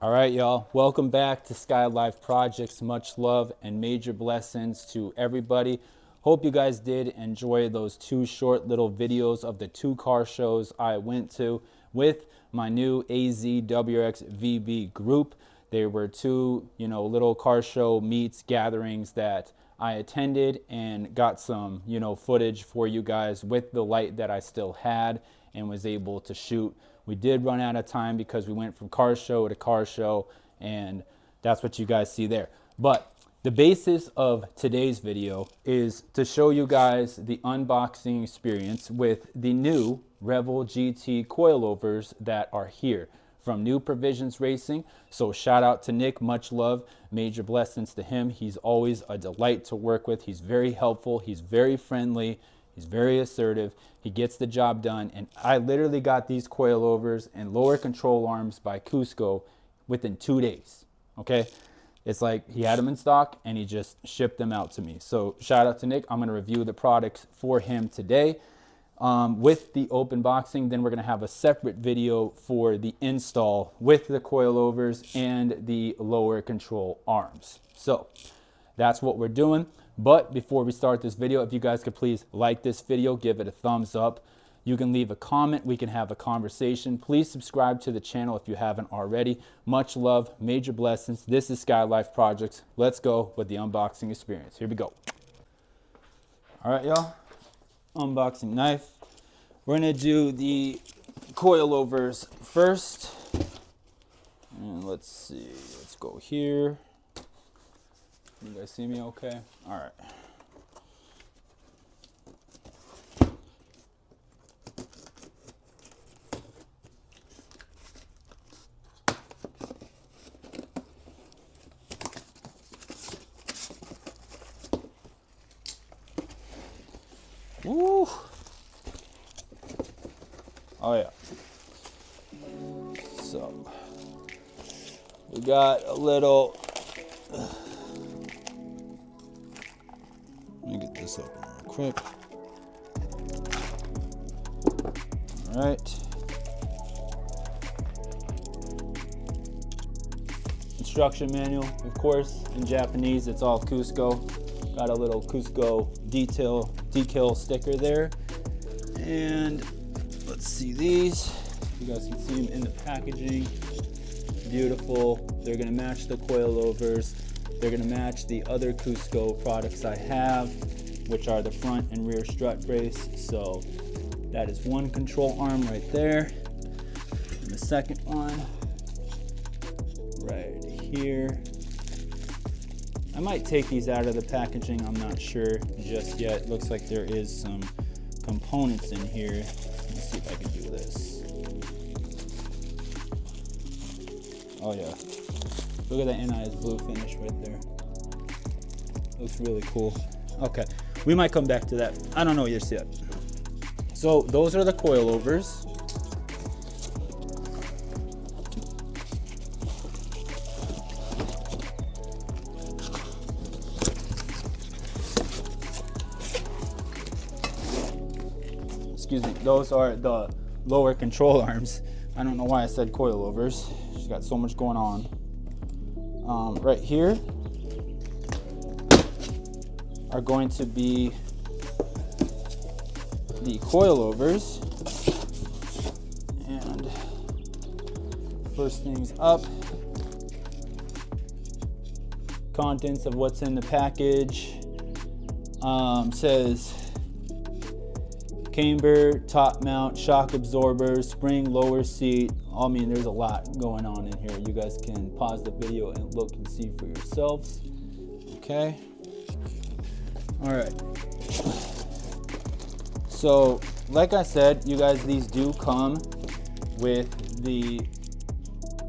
All right, y'all. Welcome back to Skylyfe Projects. Much love and major blessings to everybody. Hope you guys did enjoy those two short little videos of the two car shows I went to with my new AZ WRX VB group. There were two, little car show meets, gatherings that I attended and got some, footage for you guys with the light that I still had and was able to shoot. We did run out of time because we went from car show to car show, and that's what you guys see there. But the basis of today's video is to show you guys the unboxing experience with the new Revel GT coilovers that are here from New Provisions Racing. So shout out to Nick, much love, major blessings to him. He's always a delight to work with. He's very helpful, he's very friendly, he's very assertive. He gets the job done, and I literally got these coilovers and lower control arms by Cusco within 2 days, okay? It's like he had them in stock and he just shipped them out to me. So shout out to Nick. I'm gonna review the products for him today with the open boxing. Then we're gonna have a separate video for the install with the coilovers and the lower control arms. So that's what we're doing. But before we start this video, if you guys could please like this video, give it a thumbs up. You can leave a comment, we can have a conversation. Please subscribe to the channel if you haven't already. Much love, major blessings. This is Skylyfe Projects. Let's go with the unboxing experience. Here we go. All right, y'all, unboxing knife. We're gonna do the coilovers first. And let's see, let's go here. You guys see me okay? All right. Woo! Oh yeah. So we got a little. Let me get this open real quick. All right. Instruction manual, of course, in Japanese. It's all Cusco. Got a little Cusco decal sticker there. And let's see these. You guys can see them in the packaging. Beautiful. They're gonna match the coilovers. They're gonna match the other Cusco products I have, which are the front and rear strut brace. So that is one control arm right there. And the second one, right here. I might take these out of the packaging, I'm not sure just yet. Looks like there is some components in here. Let's see if I can do this. Oh yeah. Look at the anodized blue finish right there. Looks really cool. Okay, we might come back to that. I don't know just yet. So those are the coilovers. Excuse me, those are the lower control arms. I don't know why I said coilovers. She's got so much going on. Right here are going to be the coilovers. And first things up, contents of what's in the package. Says camber, top mount, shock absorber, spring, lower seat. I mean, there's a lot going on in here. You guys can pause the video and look and see for yourselves. Okay. All right. So, like I said, you guys, these do come with the,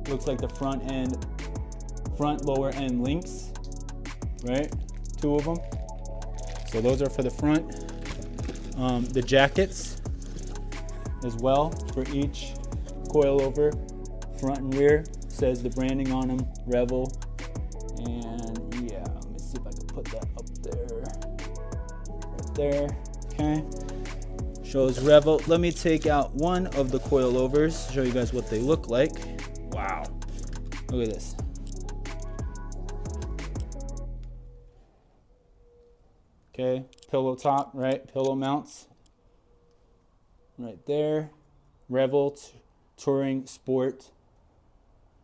looks like the front, lower end links, right? Two of them. So those are for the front. The jackets as well for each coilover, front and rear. Says the branding on them, Revel. And yeah, let me see if I can put that up there. Right there, okay. Shows Revel. Let me take out one of the coilovers, show you guys what they look like. Wow. Look at this. Okay, pillow top, right? Pillow mounts right there. Revel Touring Sport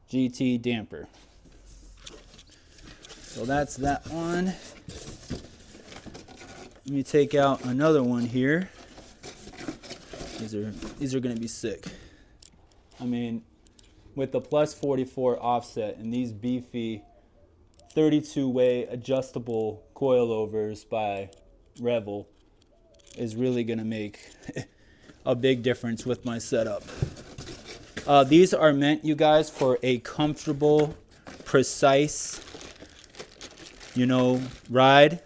GT damper. So that's that one. Let me take out another one here. These are gonna be sick. I mean, with the plus 44 offset and these beefy 32-way adjustable coilovers by Revel is really gonna make a big difference with my setup. These are meant, you guys, for a comfortable, precise, ride.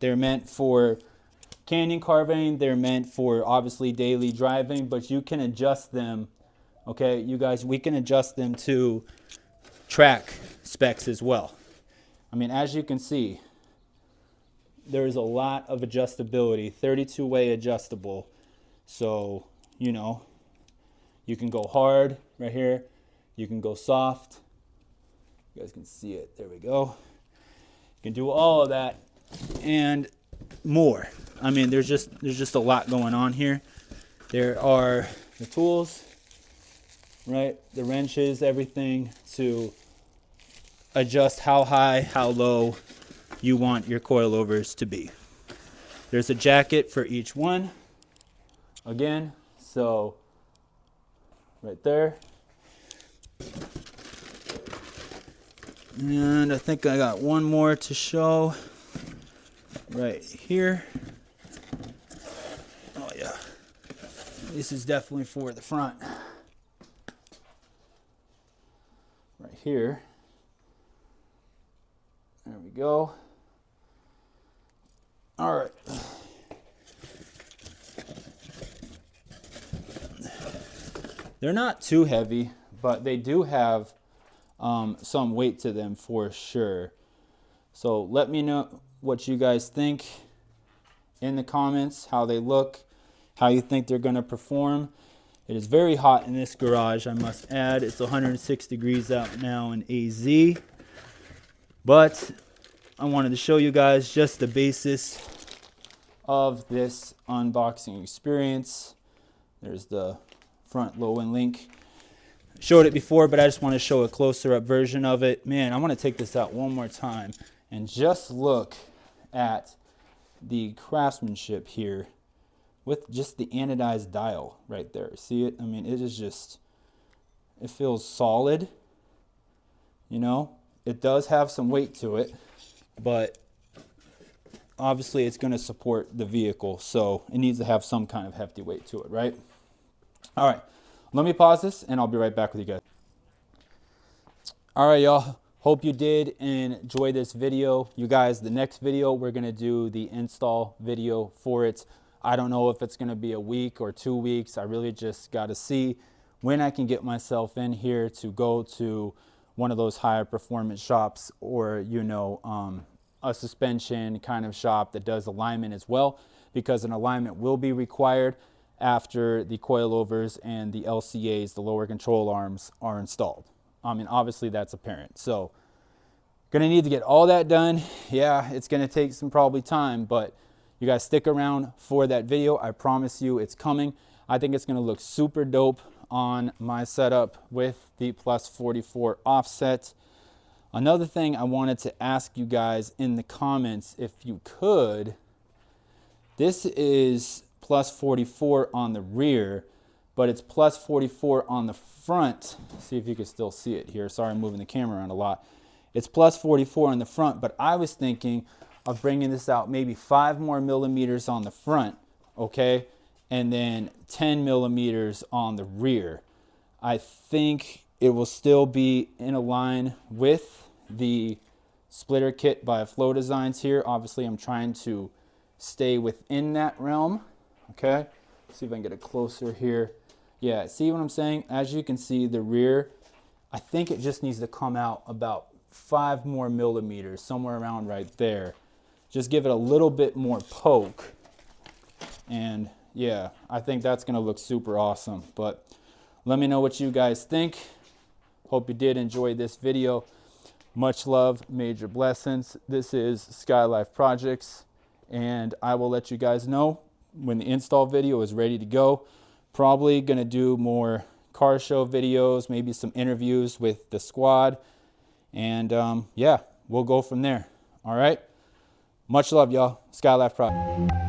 They're meant for canyon carving. They're meant for obviously daily driving, but you can adjust them. Okay, you guys, we can adjust them to track specs as well. I mean, as you can see, there's a lot of adjustability, 32-way adjustable. So, you can go hard right here. You can go soft. You guys can see it. There we go. You can do all of that and more. I mean, there's just a lot going on here. There are the tools, right? The wrenches, everything to adjust how high, how low you want your coilovers to be. There's a jacket for each one. Again, so right there. And I think I got one more to show right here. Oh yeah. This is definitely for the front. Right here. There we go. All right. They're not too heavy, but they do have some weight to them for sure. So let me know what you guys think in the comments, how they look, how you think they're going to perform. It is very hot in this garage, I must add. It's 106 degrees out now in AZ. But I wanted to show you guys just the basis of this unboxing experience. There's the front low end link. Showed it before, but I just want to show a closer up version of it. Man, I want to take this out one more time and just look at the craftsmanship here with just the anodized dial right there. See it? I mean, it is just, it feels solid. It does have some weight to it, but obviously it's going to support the vehicle, so it needs to have some kind of hefty weight to it, right? All right, let me pause this and I'll be right back with you guys. All right, y'all. Hope you did enjoy this video. You guys, the next video, we're going to do the install video for it. I don't know if it's going to be a week or 2 weeks. I really just got to see when I can get myself in here to go to one of those higher performance shops, or a suspension kind of shop that does alignment as well, because an alignment will be required after the coilovers and the LCAs, the lower control arms, are installed. I mean, obviously that's apparent. So gonna need to get all that done. Yeah, it's gonna take some probably time, but you guys stick around for that video. I promise you it's coming. I think it's gonna look super dope on my setup with the plus 44 offset. Another thing I wanted to ask you guys in the comments, if you could, this is plus 44 on the rear, but it's plus 44 on the front. See if you can still see it here. Sorry, I'm moving the camera around a lot. It's plus 44 on the front, but I was thinking of bringing this out maybe 5 more millimeters on the front, okay? And then 10 millimeters on the rear. I think it will still be in a line with the splitter kit by Flow Designs here. Obviously, I'm trying to stay within that realm, okay? See if I can get it closer here. Yeah, see what I'm saying? As you can see, the rear, I think it just needs to come out about 5 more millimeters, somewhere around right there. Just give it a little bit more poke. And yeah, I think that's gonna look super awesome. But let me know what you guys think. Hope you did enjoy this video. Much love, major blessings. This is Skylyfe Projects, and I will let you guys know when the install video is ready to go. Probably gonna do more car show videos, maybe some interviews with the squad, and yeah, we'll go from there. All right, much love, y'all. Skylyfe Projects.